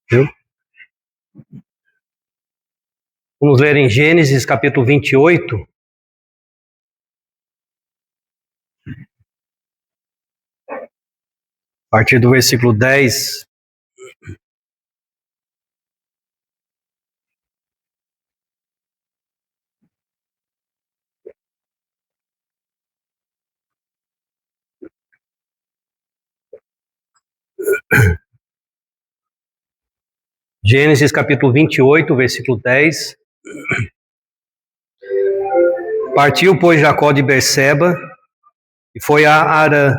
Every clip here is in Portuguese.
Viu? Vamos ler em Gênesis capítulo 28. A partir do versículo 10. Gênesis capítulo 28, versículo 10. Partiu, pois, Jacó de Berseba e foi a Harã,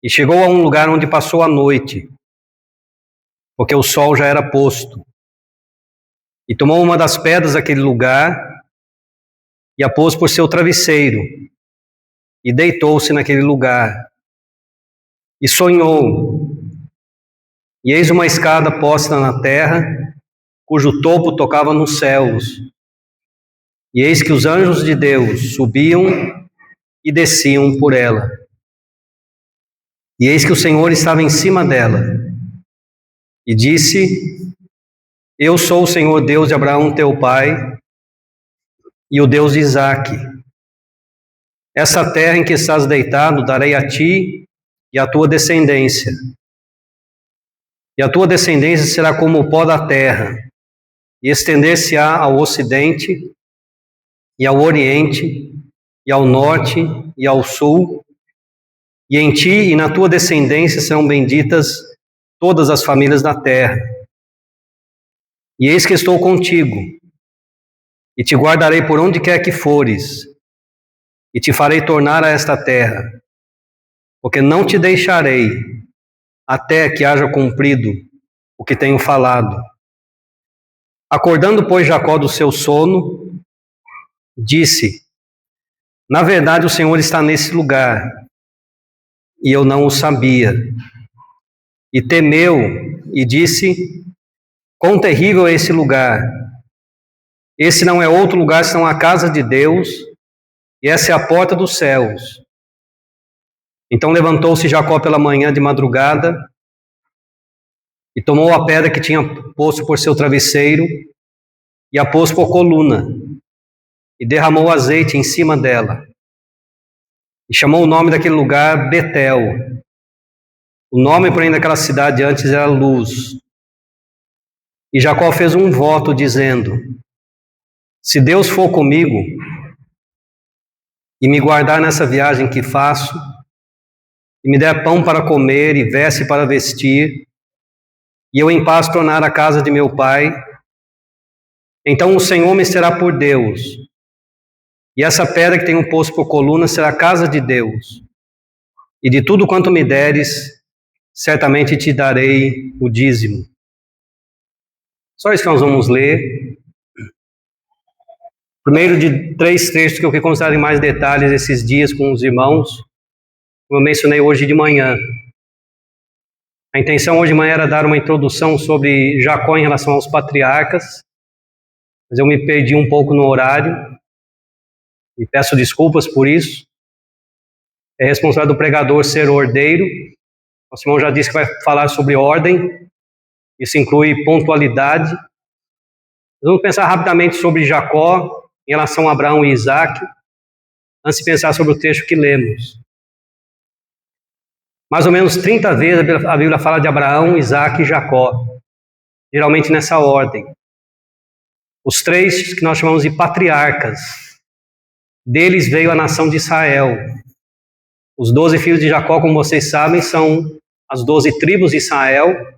e chegou a um lugar onde passou a noite, porque o sol já era posto. E tomou uma das pedras daquele lugar e a pôs por seu travesseiro, e deitou-se naquele lugar. E sonhou, e eis uma escada posta na terra, cujo topo tocava nos céus. E eis que os anjos de Deus subiam e desciam por ela. E eis que o Senhor estava em cima dela. E disse: Eu sou o Senhor Deus de Abraão teu pai, e o Deus de Isaque. Essa terra em que estás deitado darei a ti e à tua descendência. E a tua descendência será como o pó da terra, e estender-se-á ao ocidente, e ao oriente, e ao norte, e ao sul. E em ti e na tua descendência serão benditas todas as famílias da terra. E eis que estou contigo, e te guardarei por onde quer que fores, e te farei tornar a esta terra, porque não te deixarei até que haja cumprido o que tenho falado. Acordando, pois, Jacó do seu sono, disse: Na verdade, o Senhor está nesse lugar, e eu não o sabia. E temeu, e disse: Quão terrível é esse lugar! Esse não é outro lugar senão a casa de Deus, e essa é a porta dos céus. Então levantou-se Jacó pela manhã de madrugada, e tomou a pedra que tinha posto por seu travesseiro, e a pôs por coluna, e derramou azeite em cima dela. E chamou o nome daquele lugar Betel. O nome, porém, daquela cidade antes era Luz. E Jacó fez um voto, dizendo: Se Deus for comigo, e me guardar nessa viagem que faço, e me der pão para comer e veste para vestir, e eu em paz tornar a casa de meu pai, então o Senhor me será por Deus, e essa pedra que tenho posto por coluna será a casa de Deus, e de tudo quanto me deres, certamente te darei o dízimo. Só isso que nós vamos ler. Primeiro de 3 textos que eu quero considerar em mais detalhes esses dias com os irmãos, como eu mencionei hoje de manhã. A intenção hoje de manhã era dar uma introdução sobre Jacó em relação aos patriarcas, mas eu me perdi um pouco no horário, e peço desculpas por isso. É responsável do pregador ser ordeiro. Nosso irmão já disse que vai falar sobre ordem, isso inclui pontualidade. Vamos pensar rapidamente sobre Jacó em relação a Abraão e Isaque, antes de pensar sobre o texto que lemos. Mais ou menos 30 vezes a Bíblia fala de Abraão, Isaque e Jacó, geralmente nessa ordem. Os 3 que nós chamamos de patriarcas, deles veio a nação de Israel. Os 12 filhos de Jacó, como vocês sabem, são as 12 tribos de Israel.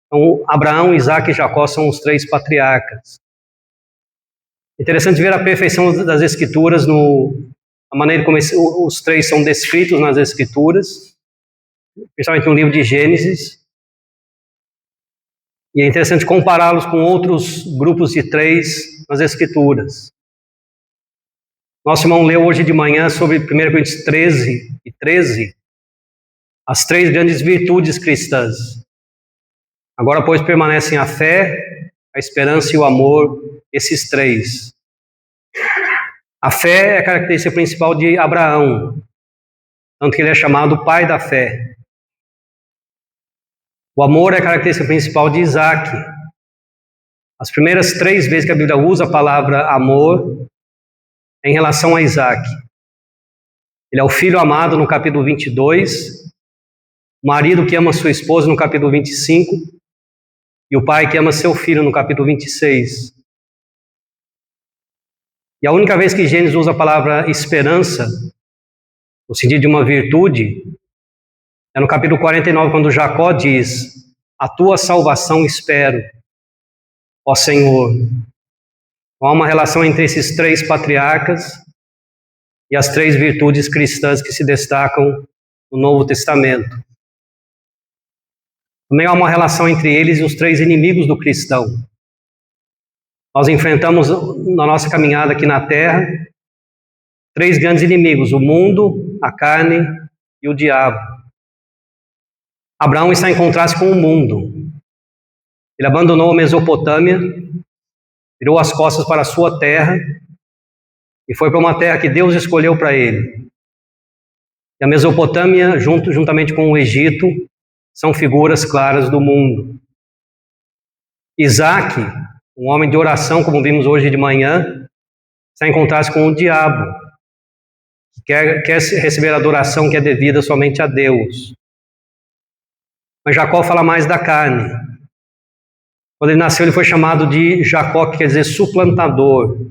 Então, Abraão, Isaque e Jacó são os 3 patriarcas. Interessante ver a perfeição das Escrituras, a maneira como os 3 são descritos nas Escrituras, principalmente no livro de Gênesis. E é interessante compará-los com outros grupos de 3 nas Escrituras. Nosso irmão leu hoje de manhã sobre 1 Coríntios 13 e 13, as 3 grandes virtudes cristãs. Agora, pois, permanecem a fé, a esperança e o amor, esses 3. A fé é a característica principal de Abraão. tanto que ele é chamado o pai da fé. O amor é a característica principal de Isaac. As primeiras 3 vezes que a Bíblia usa a palavra amor é em relação a Isaac. Ele é o filho amado no capítulo 22, o marido que ama sua esposa no capítulo 25 e o pai que ama seu filho no capítulo 26. E a única vez que Gênesis usa a palavra esperança, no sentido de uma virtude, é no capítulo 49, quando Jacó diz: a tua salvação espero, ó Senhor. Há uma relação entre esses 3 patriarcas e as 3 virtudes cristãs que se destacam no Novo Testamento. Também há uma relação entre eles e os 3 inimigos do cristão. Nós enfrentamos na nossa caminhada aqui na Terra 3 grandes inimigos: o mundo, a carne e o diabo. Abraão está em contraste com o mundo. Ele abandonou a Mesopotâmia, virou as costas para a sua terra e foi para uma terra que Deus escolheu para ele. E a Mesopotâmia, juntamente com o Egito, são figuras claras do mundo. Isaac, um homem de oração, como vimos hoje de manhã, está em contraste com o diabo, que quer receber a adoração que é devida somente a Deus. Mas Jacó fala mais da carne. Quando ele nasceu, ele foi chamado de Jacó, que quer dizer suplantador.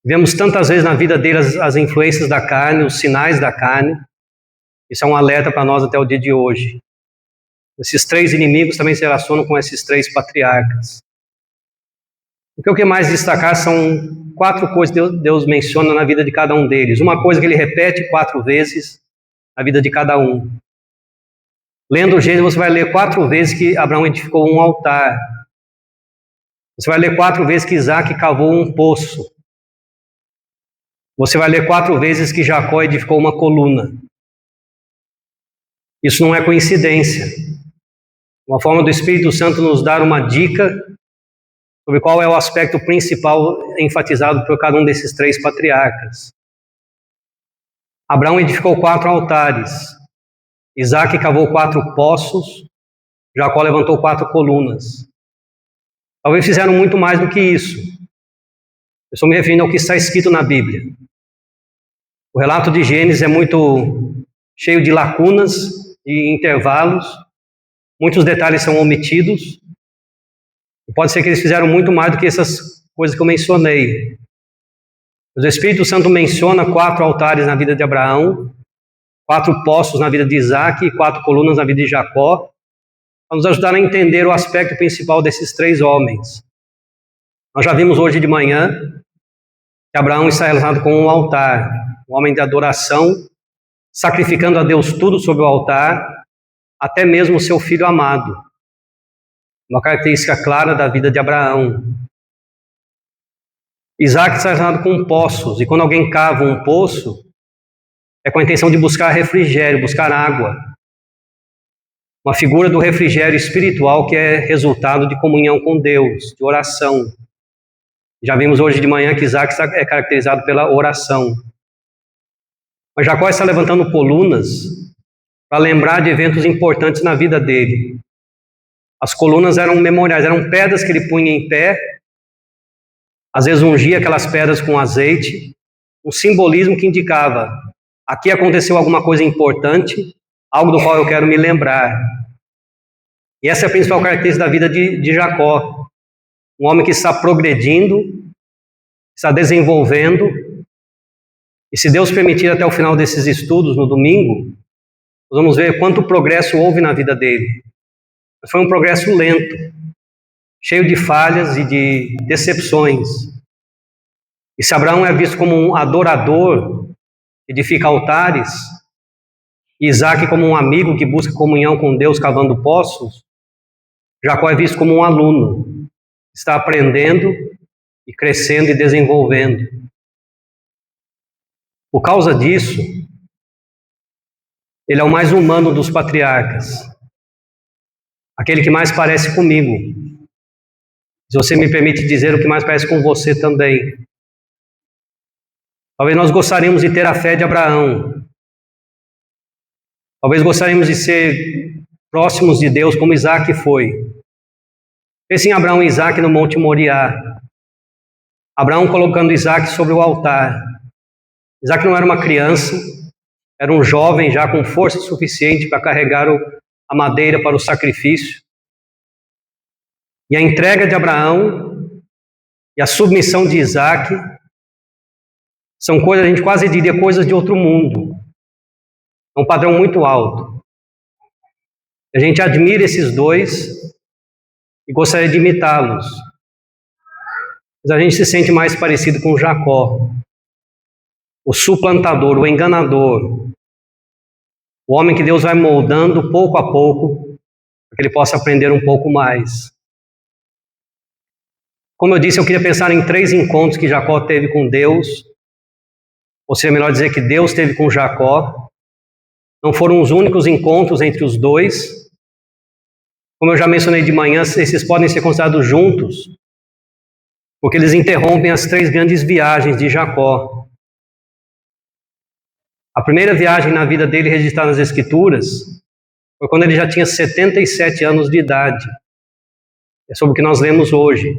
Vemos tantas vezes na vida dele as influências da carne, os sinais da carne. Isso é um alerta para nós até o dia de hoje. Esses 3 inimigos também se relacionam com esses 3 patriarcas. O que mais destacar são 4 coisas que Deus menciona na vida de cada um deles. Uma coisa que ele repete 4 vezes na vida de cada um. Lendo o Gênesis, você vai ler 4 vezes que Abraão edificou um altar. Você vai ler 4 vezes que Isaac cavou um poço. Você vai ler 4 vezes que Jacó edificou uma coluna. Isso não é coincidência. Uma forma do Espírito Santo nos dar uma dica sobre qual é o aspecto principal enfatizado por cada um desses 3 patriarcas. Abraão edificou 4 altares. Isaac cavou 4 poços, Jacó levantou 4 colunas. Talvez fizeram muito mais do que isso. Eu estou me referindo ao que está escrito na Bíblia. O relato de Gênesis é muito cheio de lacunas e intervalos. Muitos detalhes são omitidos. E pode ser que eles fizeram muito mais do que essas coisas que eu mencionei. Mas o Espírito Santo menciona 4 altares na vida de Abraão, 4 poços na vida de Isaac e 4 colunas na vida de Jacó, para nos ajudar a entender o aspecto principal desses 3 homens. Nós já vimos hoje de manhã que Abraão está relacionado com um altar, um homem de adoração, sacrificando a Deus tudo sobre o altar, até mesmo o seu filho amado. Uma característica clara da vida de Abraão. Isaac está relacionado com poços, e quando alguém cava um poço, é com a intenção de buscar refrigério, buscar água. Uma figura do refrigério espiritual que é resultado de comunhão com Deus, de oração. Já vimos hoje de manhã que Isaac é caracterizado pela oração. Mas Jacó está levantando colunas para lembrar de eventos importantes na vida dele. As colunas eram memoriais, eram pedras que ele punha em pé, às vezes ungia aquelas pedras com azeite, um simbolismo que indicava: aqui aconteceu alguma coisa importante, algo do qual eu quero me lembrar. E essa é a principal característica da vida de Jacó. Um homem que está progredindo, está desenvolvendo, e se Deus permitir até o final desses estudos, no domingo, nós vamos ver quanto progresso houve na vida dele. Mas foi um progresso lento, cheio de falhas e de decepções. E se Abraão é visto como um adorador, que edifica altares, e Isaac como um amigo que busca comunhão com Deus cavando poços, Jacó é visto como um aluno, que está aprendendo e crescendo e desenvolvendo. Por causa disso, ele é o mais humano dos patriarcas, aquele que mais parece comigo. Se você me permite dizer, o que mais parece com você também. Talvez nós gostaríamos de ter a fé de Abraão, Talvez gostaríamos de ser próximos de Deus como Isaac foi. Pense em Abraão e Isaac no Monte Moriá. Abraão colocando Isaac sobre o altar. Isaac não era uma criança, era um jovem já com força suficiente para carregar a madeira para o sacrifício. E a entrega de Abraão e a submissão de Isaac são coisas, a gente quase diria, coisas de outro mundo. É um padrão muito alto. A gente admira esses dois e gostaria de imitá-los. Mas a gente se sente mais parecido com Jacó, o suplantador, o enganador, o homem que Deus vai moldando pouco a pouco, para que ele possa aprender um pouco mais. Como eu disse, eu queria pensar em 3 encontros que Jacó teve com Deus, ou seja, melhor dizer que Deus teve com Jacó. Não foram os únicos encontros entre os dois. Como eu já mencionei de manhã, esses podem ser considerados juntos, porque eles interrompem as 3 grandes viagens de Jacó. A primeira viagem na vida dele registrada nas Escrituras foi quando ele já tinha 77 anos de idade. É sobre o que nós lemos hoje.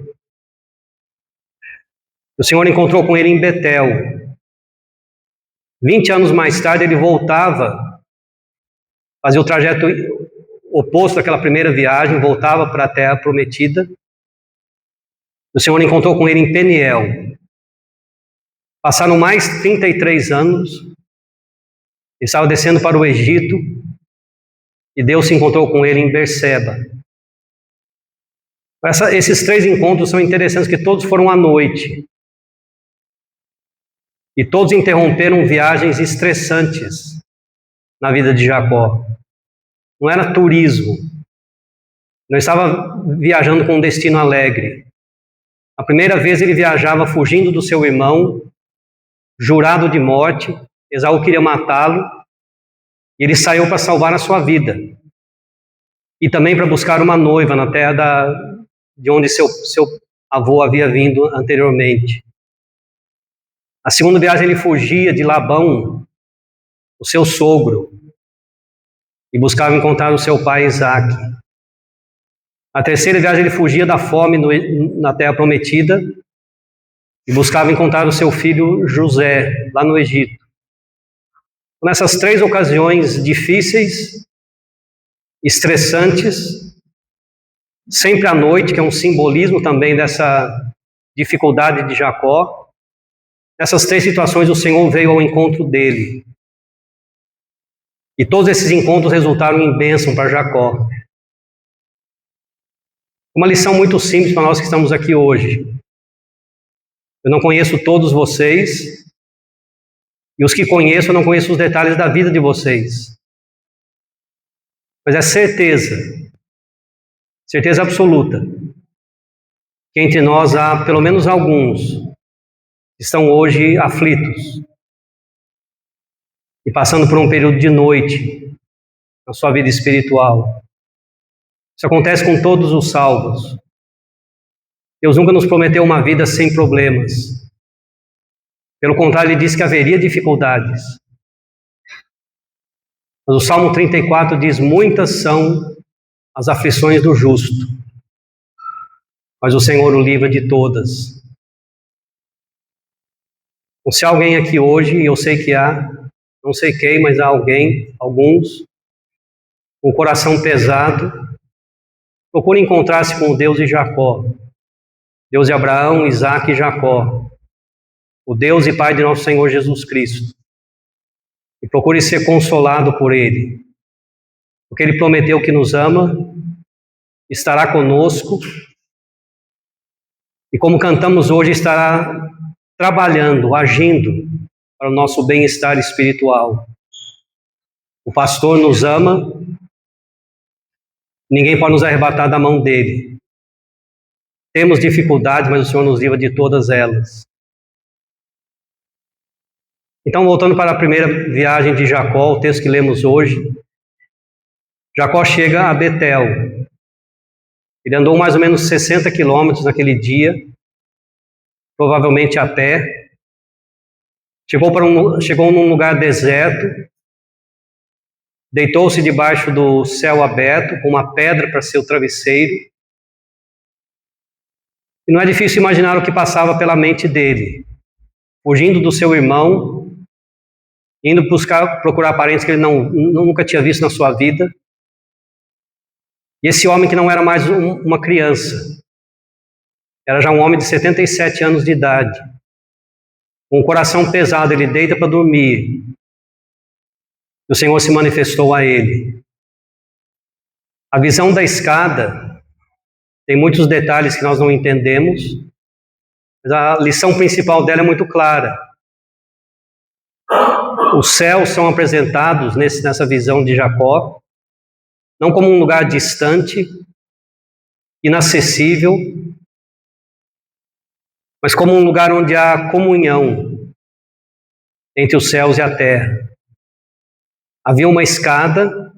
O Senhor encontrou com ele em Betel. 20 anos mais tarde ele voltava, fazia o trajeto oposto àquela primeira viagem, voltava para a terra prometida. O Senhor encontrou com ele em Peniel. Passaram mais 33 anos. Ele estava descendo para o Egito e Deus se encontrou com ele em Berseba. Esses 3 encontros são interessantes, que todos foram à noite. E todos interromperam viagens estressantes na vida de Jacó. Não era turismo. Não estava viajando com um destino alegre. A primeira vez ele viajava fugindo do seu irmão, jurado de morte. Esaú queria matá-lo. E ele saiu para salvar a sua vida. E também para buscar uma noiva na terra de onde seu avô havia vindo anteriormente. A segunda viagem ele fugia de Labão, o seu sogro, e buscava encontrar o seu pai Isaac. A terceira viagem ele fugia da fome na terra prometida e buscava encontrar o seu filho José, lá no Egito. Nessas 3 ocasiões difíceis, estressantes, sempre à noite, que é um simbolismo também dessa dificuldade de Jacó, nessas 3 situações o Senhor veio ao encontro dele. E todos esses encontros resultaram em bênção para Jacó. Uma lição muito simples para nós que estamos aqui hoje. Eu não conheço todos vocês, e os que conheço, eu não conheço os detalhes da vida de vocês. Mas é certeza absoluta, que entre nós há pelo menos alguns que estão hoje aflitos e passando por um período de noite na sua vida espiritual. Isso acontece com todos os salvos. Deus nunca nos prometeu uma vida sem problemas. Pelo contrário, Ele disse que haveria dificuldades. Mas o Salmo 34 diz: muitas são as aflições do justo, mas o Senhor o livra de todas. Então, se há alguém aqui hoje, e eu sei que há, não sei quem, mas há alguns, com o coração pesado, procure encontrar-se com o Deus de Jacó, Deus de Abraão, Isaac e Jacó, o Deus e Pai de nosso Senhor Jesus Cristo, e procure ser consolado por Ele, porque Ele prometeu que nos ama, estará conosco, e como cantamos hoje, estará trabalhando, agindo para o nosso bem-estar espiritual. O pastor nos ama, ninguém pode nos arrebatar da mão dele. Temos dificuldades, mas o Senhor nos livra de todas elas. Então, voltando para a primeira viagem de Jacó, o texto que lemos hoje, Jacó chega a Betel. Ele andou mais ou menos 60 quilômetros naquele dia, provavelmente a pé. Chegou num lugar deserto, deitou-se debaixo do céu aberto, com uma pedra para ser o travesseiro. E não é difícil imaginar o que passava pela mente dele, fugindo do seu irmão, indo procurar parentes que ele nunca tinha visto na sua vida. E esse homem que não era mais uma criança, era já um homem de 77 anos de idade, com o coração pesado, ele deita para dormir. E o Senhor se manifestou a ele. A visão da escada tem muitos detalhes que nós não entendemos, mas a lição principal dela é muito clara. Os céus são apresentados nessa visão de Jacó, não como um lugar distante, inacessível, mas como um lugar onde há comunhão entre os céus e a terra. Havia uma escada,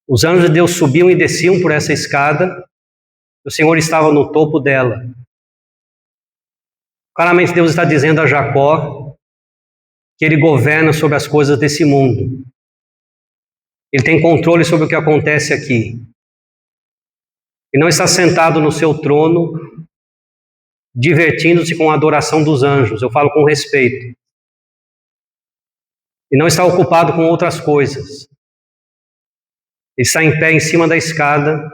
os anjos de Deus subiam e desciam por essa escada, o Senhor estava no topo dela. Claramente Deus está dizendo a Jacó que ele governa sobre as coisas desse mundo. Ele tem controle sobre o que acontece aqui. Ele não está sentado no seu trono, divertindo-se com a adoração dos anjos. Eu falo com respeito. Ele não está ocupado com outras coisas. Ele está em pé em cima da escada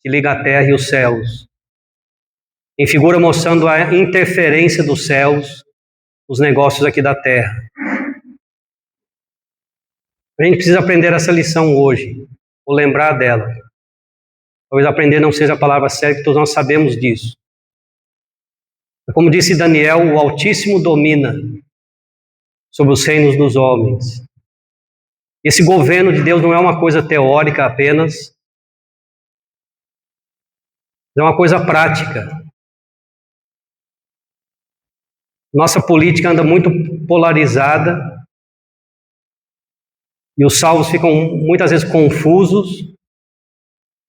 que liga a terra e os céus. Em figura mostrando a interferência dos céus nos negócios aqui da terra. A gente precisa aprender essa lição hoje, ou lembrar dela. Talvez aprender não seja a palavra certa, todos nós sabemos disso. Como disse Daniel, o Altíssimo domina sobre os reinos dos homens. Esse governo de Deus não é uma coisa teórica apenas, é uma coisa prática. Nossa política anda muito polarizada, e os salvos ficam muitas vezes confusos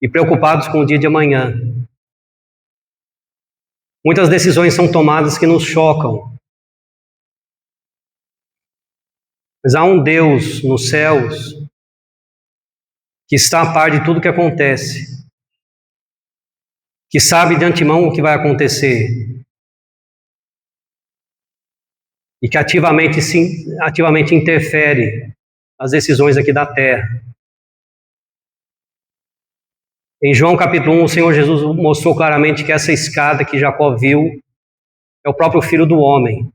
e preocupados com o dia de amanhã. Muitas decisões são tomadas que nos chocam. Mas há um Deus nos céus que está a par de tudo que acontece, que sabe de antemão o que vai acontecer e que ativamente interfere nas decisões aqui da terra. Em João capítulo 1, o Senhor Jesus mostrou claramente que essa escada que Jacó viu é o próprio Filho do Homem.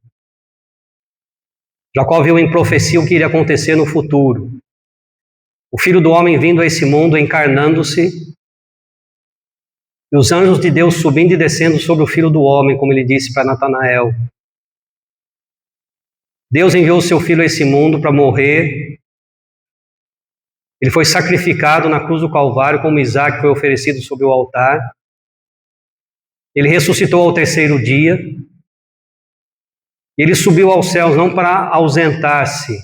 Jacó viu em profecia o que iria acontecer no futuro. O Filho do Homem vindo a esse mundo, encarnando-se, e os anjos de Deus subindo e descendo sobre o Filho do Homem, como ele disse para Natanael. Deus enviou o seu Filho a esse mundo para morrer. Ele foi sacrificado na cruz do Calvário, como Isaac foi oferecido sobre o altar. Ele ressuscitou ao terceiro dia. Ele subiu aos céus não para ausentar-se,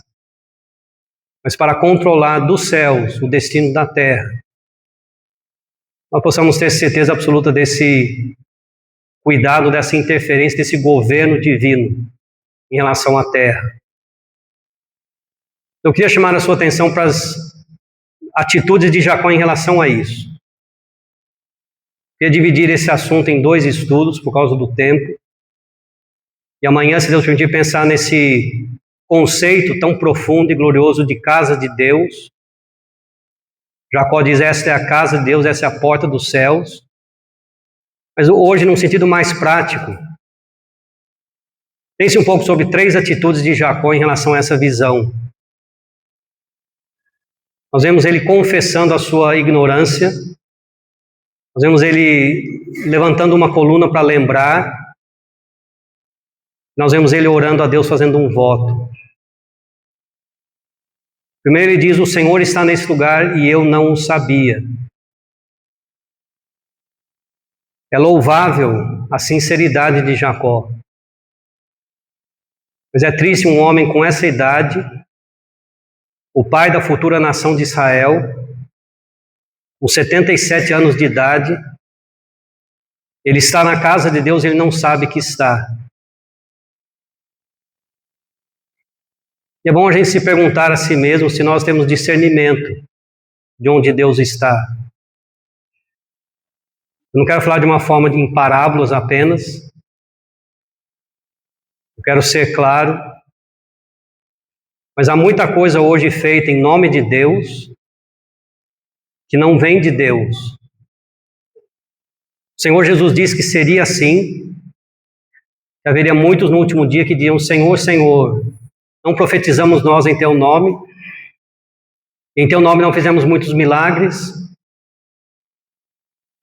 mas para controlar dos céus o destino da terra. Nós possamos ter certeza absoluta desse cuidado, dessa interferência, desse governo divino em relação à terra. Eu queria chamar a sua atenção para as atitudes de Jacó em relação a isso. Queria dividir esse assunto em 2 estudos por causa do tempo. E amanhã, se Deus permitir, pensar nesse conceito tão profundo e glorioso de casa de Deus. Jacó diz, esta é a casa de Deus, essa é a porta dos céus. Mas hoje, num sentido mais prático, pense um pouco sobre 3 atitudes de Jacó em relação a essa visão. Nós vemos ele confessando a sua ignorância, nós vemos ele levantando uma coluna para lembrar, nós vemos ele orando a Deus fazendo um voto. Primeiro ele diz, o Senhor está nesse lugar e eu não o sabia. É louvável a sinceridade de Jacó. Mas é triste um homem com essa idade, o pai da futura nação de Israel, com 77 anos de idade, ele está na casa de Deus e ele não sabe que está. E é bom a gente se perguntar a si mesmo se nós temos discernimento de onde Deus está. Eu não quero falar de uma forma em parábolas apenas. Eu quero ser claro. Mas há muita coisa hoje feita em nome de Deus que não vem de Deus. O Senhor Jesus disse que seria assim, que haveria muitos no último dia que diriam: Senhor, Senhor, não profetizamos nós em Teu nome? Em Teu nome não fizemos muitos milagres?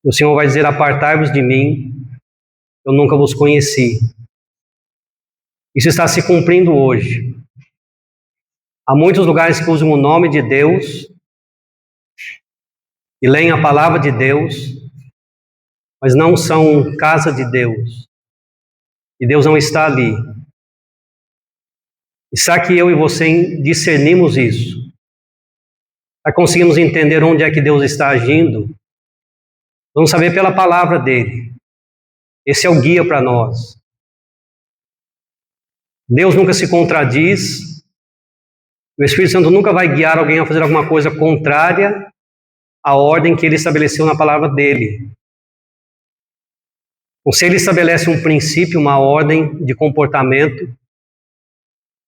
O Senhor vai dizer: apartai-vos de mim, eu nunca vos conheci. Isso está se cumprindo hoje. Há muitos lugares que usam o nome de Deus e leem a palavra de Deus, mas não são casa de Deus. E Deus não está ali. E será que eu e você discernimos isso? Será que conseguimos entender onde é que Deus está agindo? Vamos saber pela palavra dele. Esse é o guia para nós. Deus nunca se contradiz. O Espírito Santo nunca vai guiar alguém a fazer alguma coisa contrária à ordem que ele estabeleceu na palavra dele. Ou se ele estabelece um princípio, uma ordem de comportamento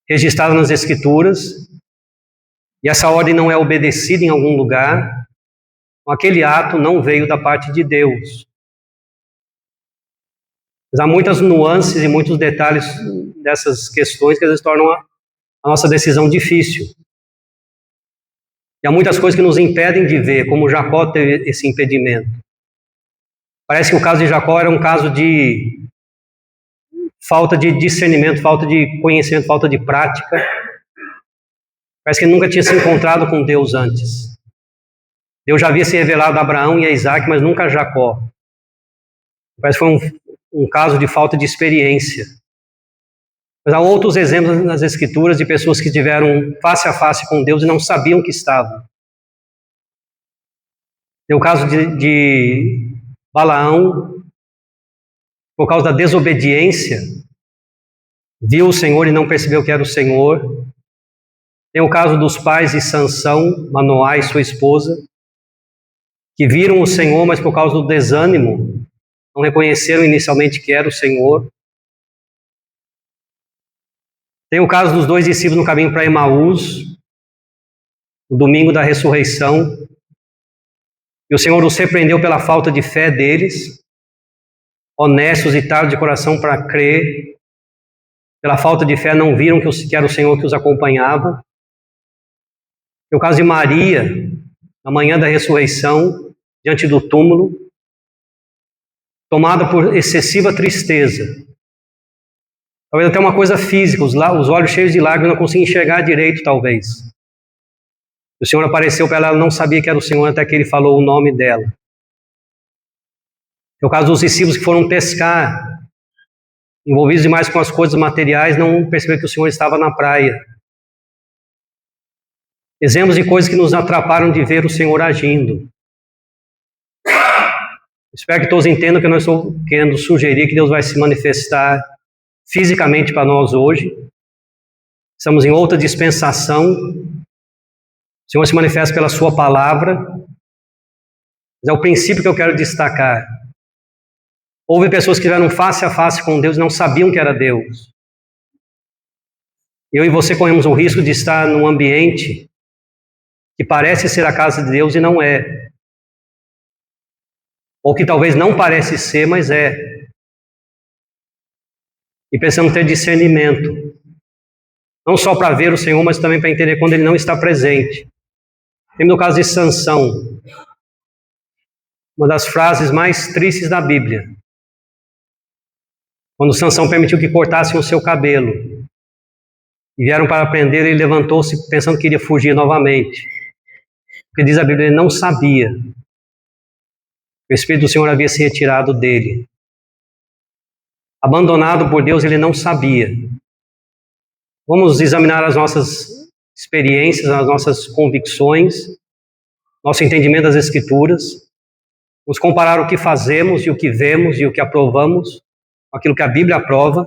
registrada nas Escrituras, e essa ordem não é obedecida em algum lugar, aquele ato não veio da parte de Deus. Mas há muitas nuances e muitos detalhes dessas questões que às vezes tornam a nossa decisão difícil. E há muitas coisas que nos impedem de ver, como Jacó teve esse impedimento. Parece que o caso de Jacó era um caso de falta de discernimento, falta de conhecimento, falta de prática. Parece que ele nunca tinha se encontrado com Deus antes. Deus já havia se revelado a Abraão e a Isaac, mas nunca a Jacó. Parece que foi um caso de falta de experiência. Mas há outros exemplos nas Escrituras de pessoas que estiveram face a face com Deus e não sabiam que estavam. Tem o caso de Balaão, por causa da desobediência, viu o Senhor e não percebeu que era o Senhor. Tem o caso dos pais de Sansão, Manoá e sua esposa, que viram o Senhor, mas por causa do desânimo, não reconheceram inicialmente que era o Senhor. Tem o caso dos 2 discípulos no caminho para Emaús, no domingo da ressurreição, e o Senhor os repreendeu pela falta de fé deles, honestos e tardos de coração para crer, pela falta de fé não viram que era o Senhor que os acompanhava. Tem o caso de Maria, na manhã da ressurreição, diante do túmulo, tomada por excessiva tristeza. Talvez até uma coisa física, os olhos cheios de lágrimas, não conseguia enxergar direito, talvez. O Senhor apareceu para ela, ela não sabia que era o Senhor até que ele falou o nome dela. É o caso dos discípulos que foram pescar, envolvidos demais com as coisas materiais, não perceberam que o Senhor estava na praia. Exemplos de coisas que nos atrapalham de ver o Senhor agindo. Espero que todos entendam que eu não estou querendo sugerir que Deus vai se manifestar fisicamente para nós hoje. Estamos em outra dispensação. O Senhor se manifesta pela sua palavra. Mas é o princípio que eu quero destacar. Houve pessoas que estiveram face a face com Deus e não sabiam que era Deus. Eu e você corremos o risco de estar num ambiente que parece ser a casa de Deus e não é. Ou que talvez não parece ser, mas é. E precisamos ter discernimento. Não só para ver o Senhor, mas também para entender quando Ele não está presente. Tem no caso de Sansão, uma das frases mais tristes da Bíblia. Quando Sansão permitiu que cortassem o seu cabelo. E vieram para prender, ele levantou-se pensando que iria fugir novamente. Porque diz a Bíblia, ele não sabia. O Espírito do Senhor havia se retirado dele. Abandonado por Deus, ele não sabia. Vamos examinar as nossas experiências, as nossas convicções, nosso entendimento das Escrituras. Vamos comparar o que fazemos e o que vemos e o que aprovamos com aquilo que a Bíblia aprova.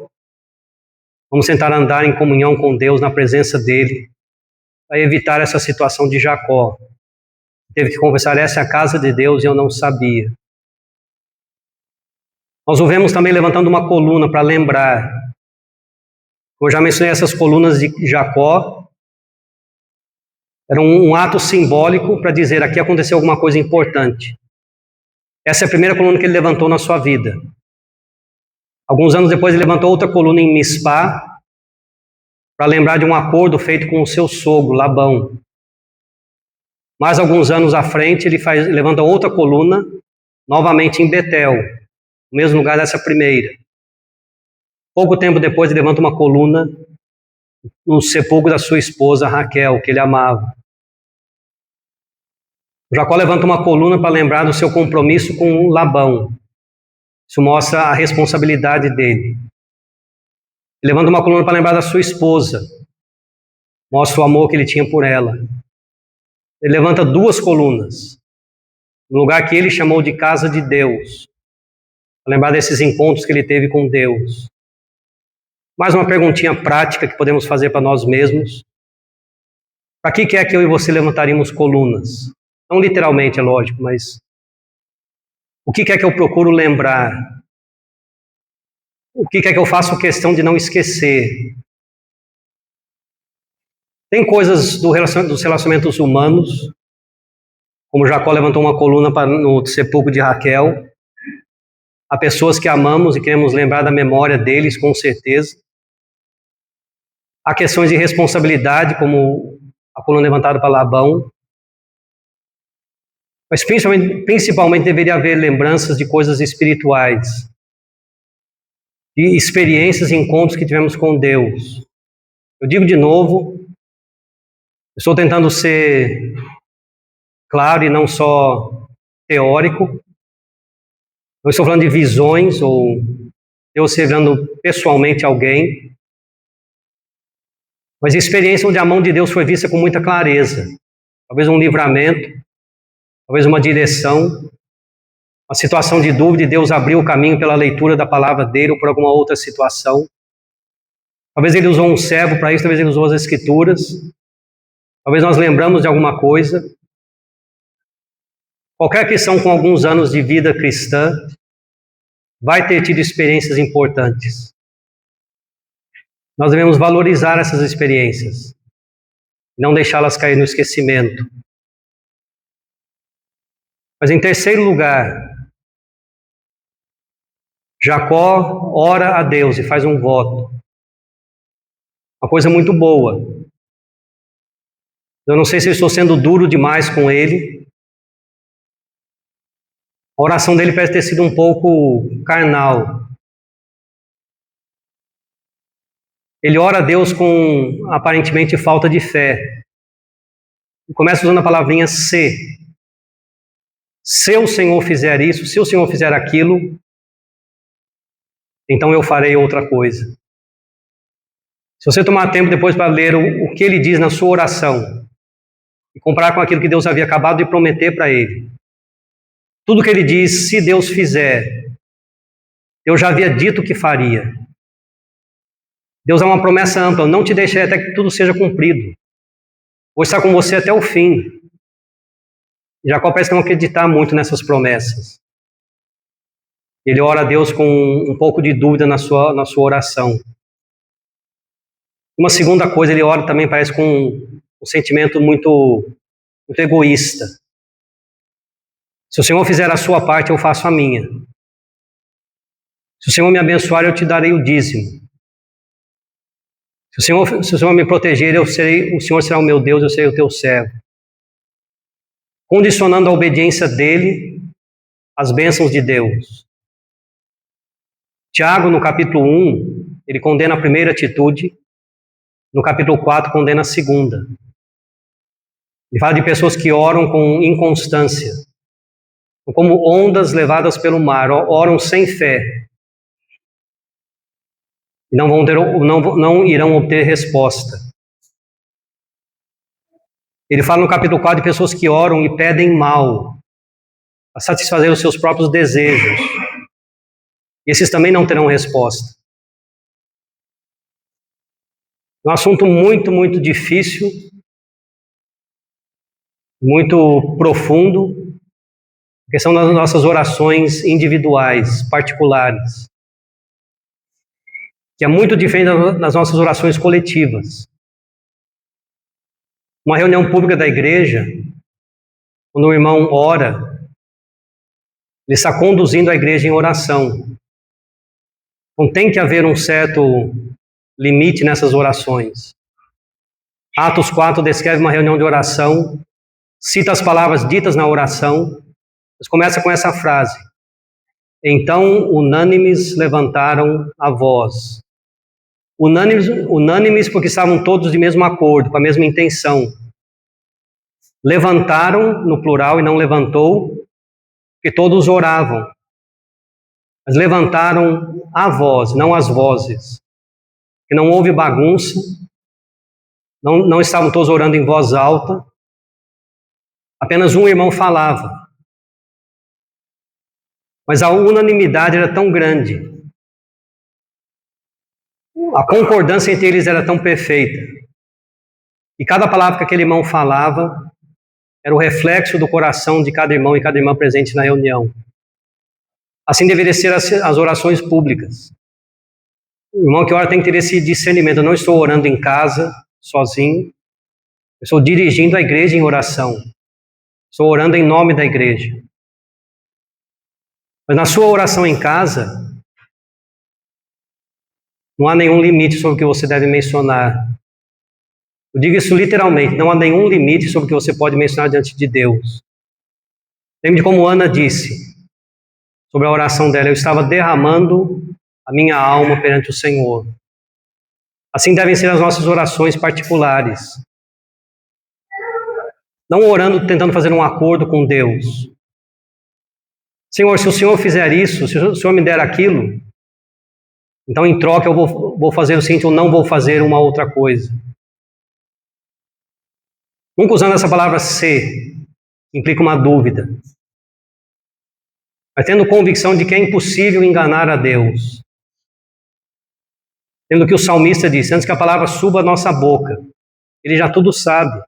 Vamos tentar andar em comunhão com Deus, na presença dEle, para evitar essa situação de Jacó. Teve que confessar, essa é a casa de Deus e eu não sabia. Nós o vemos também levantando uma coluna para lembrar. Como eu já mencionei, essas colunas de Jacó eram um ato simbólico para dizer, aqui aconteceu alguma coisa importante. Essa é a primeira coluna que ele levantou na sua vida. Alguns anos depois ele levantou outra coluna em Mispá, para lembrar de um acordo feito com o seu sogro, Labão. Mais alguns anos à frente, ele levanta outra coluna, novamente em Betel, no mesmo lugar dessa primeira. Pouco tempo depois, ele levanta uma coluna no sepulcro da sua esposa, Raquel, que ele amava. Jacó levanta uma coluna para lembrar do seu compromisso com Labão. Isso mostra a responsabilidade dele. Ele levanta uma coluna para lembrar da sua esposa. Mostra o amor que ele tinha por ela. Ele levanta duas colunas, no lugar que ele chamou de casa de Deus, para lembrar desses encontros que ele teve com Deus. Mais uma perguntinha prática que podemos fazer para nós mesmos. Para que é que eu e você levantaríamos colunas? Não literalmente, é lógico, mas o que é que eu procuro lembrar? O que é que eu faço questão de não esquecer? Tem coisas dos relacionamentos humanos, como Jacó levantou uma coluna no sepulcro de Raquel. Há pessoas que amamos e queremos lembrar da memória deles, com certeza. Há questões de responsabilidade, como a coluna levantada para Labão. Mas principalmente deveria haver lembranças de coisas espirituais, de experiências e encontros que tivemos com Deus. Eu digo de novo, estou tentando ser claro e não só teórico. Não estou falando de visões ou Deus revelando pessoalmente alguém, mas experiência onde a mão de Deus foi vista com muita clareza. Talvez um livramento, talvez uma direção, uma situação de dúvida e Deus abriu o caminho pela leitura da palavra dele ou por alguma outra situação. Talvez ele usou um servo para isso, talvez ele usou as escrituras. Talvez nós lembramos de alguma coisa. Qualquer cristão com alguns anos de vida cristã vai ter tido experiências importantes. Nós devemos valorizar essas experiências, não deixá-las cair no esquecimento. Mas em terceiro lugar, Jacó ora a Deus e faz um voto. Uma coisa muito boa. Eu não sei se eu estou sendo duro demais com ele. A oração dele parece ter sido um pouco carnal. Ele ora a Deus com aparentemente falta de fé. E começa usando a palavrinha se. Se o Senhor fizer isso, se o Senhor fizer aquilo, então eu farei outra coisa. Se você tomar tempo depois para ler o que ele diz na sua oração e comparar com aquilo que Deus havia acabado de prometer para ele, tudo que ele diz, se Deus fizer, eu já havia dito que faria. Deus dá uma promessa ampla, não te deixarei até que tudo seja cumprido. Vou estar com você até o fim. Jacó parece não acreditar muito nessas promessas. Ele ora a Deus com um pouco de dúvida na sua oração. Uma segunda coisa, ele ora também parece com um sentimento muito egoísta. Se o Senhor fizer a sua parte, eu faço a minha. Se o Senhor me abençoar, eu te darei o dízimo. Se o Senhor me proteger, o Senhor será o meu Deus, eu serei o teu servo. Condicionando a obediência dele às bênçãos de Deus. Tiago, no capítulo 1, ele condena a primeira atitude. No capítulo 4, condena a segunda. Ele fala de pessoas que oram com inconstância, como ondas levadas pelo mar, oram sem fé. E não irão obter resposta. Ele fala no capítulo 4 de pessoas que oram e pedem mal, para satisfazer os seus próprios desejos. E esses também não terão resposta. Um assunto muito, muito difícil, muito profundo, que são das nossas orações individuais, particulares, que é muito diferente das nossas orações coletivas. Uma reunião pública da igreja, quando o irmão ora, ele está conduzindo a igreja em oração. Então tem que haver um certo limite nessas orações. Atos 4 descreve uma reunião de oração, cita as palavras ditas na oração, mas começa com essa frase: então unânimes levantaram a voz. Unânimes porque estavam todos de mesmo acordo, com a mesma intenção. Levantaram, no plural, e não levantou, porque todos oravam. Mas levantaram a voz, não as vozes. Que não houve bagunça, não estavam todos orando em voz alta, apenas um irmão falava. Mas a unanimidade era tão grande, a concordância entre eles era tão perfeita, e cada palavra que aquele irmão falava era o reflexo do coração de cada irmão e cada irmã presente na reunião. Assim deveria ser as orações públicas. O irmão que ora tem que ter esse discernimento: eu não estou orando em casa, sozinho, eu estou dirigindo a igreja em oração, estou orando em nome da igreja. Mas na sua oração em casa, não há nenhum limite sobre o que você deve mencionar. Eu digo isso literalmente, não há nenhum limite sobre o que você pode mencionar diante de Deus. Lembre de como Ana disse sobre a oração dela: eu estava derramando a minha alma perante o Senhor. Assim devem ser as nossas orações particulares. Não orando tentando fazer um acordo com Deus. Senhor, se o Senhor fizer isso, se o Senhor me der aquilo, então em troca eu vou fazer o seguinte, eu não vou fazer uma outra coisa. Nunca usando essa palavra se, que implica uma dúvida. Mas tendo convicção de que é impossível enganar a Deus. Tendo que o salmista disse, antes que a palavra suba à nossa boca, ele já tudo sabe.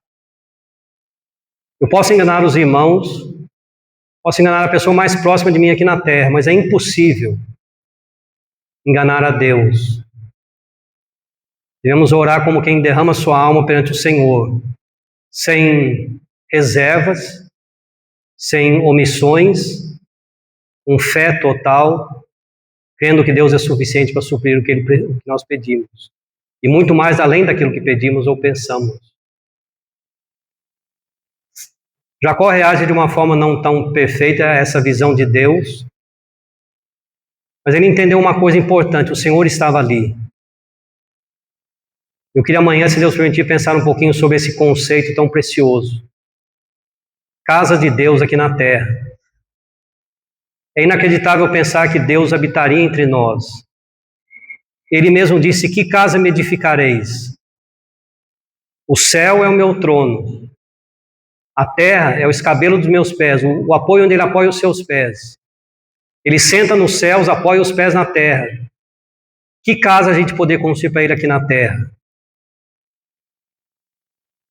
Eu posso enganar os irmãos, posso enganar a pessoa mais próxima de mim aqui na terra, mas é impossível enganar a Deus. Devemos orar como quem derrama sua alma perante o Senhor, sem reservas, sem omissões, com fé total, crendo que Deus é suficiente para suprir o que nós pedimos. E muito mais além daquilo que pedimos ou pensamos. Jacó reage de uma forma não tão perfeita a essa visão de Deus, mas ele entendeu uma coisa importante: o Senhor estava ali. Eu queria amanhã, se Deus permitir, pensar um pouquinho sobre esse conceito tão precioso. Casa de Deus aqui na terra. É inacreditável pensar que Deus habitaria entre nós. Ele mesmo disse: que casa me edificareis? O céu é o meu trono. A terra é o escabelo dos meus pés, o apoio onde ele apoia os seus pés. Ele senta nos céus, apoia os pés na terra. Que casa a gente poder construir para ele aqui na terra?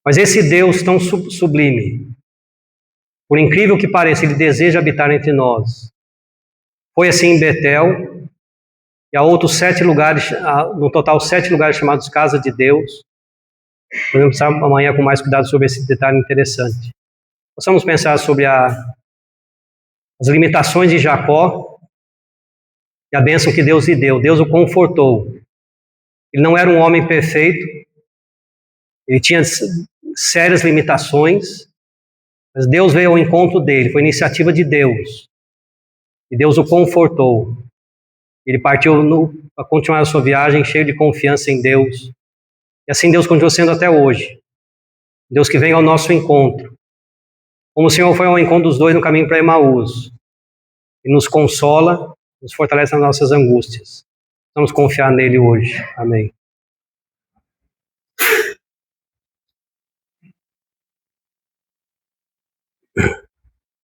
Mas esse Deus tão sublime, por incrível que pareça, ele deseja habitar entre nós. Foi assim em Betel, e há outros 7 lugares, no total 7 lugares chamados Casa de Deus. Podemos pensar amanhã com mais cuidado sobre esse detalhe interessante. Possamos pensar sobre as limitações de Jacó e a bênção que Deus lhe deu. Deus o confortou. Ele não era um homem perfeito, ele tinha sérias limitações, mas Deus veio ao encontro dele, foi iniciativa de Deus. E Deus o confortou. Ele partiu para continuar a sua viagem cheio de confiança em Deus. E assim Deus continua sendo até hoje. Deus que vem ao nosso encontro. Como o Senhor foi ao encontro dos dois no caminho para Emaús. E nos consola, nos fortalece nas nossas angústias. Vamos confiar nele hoje. Amém.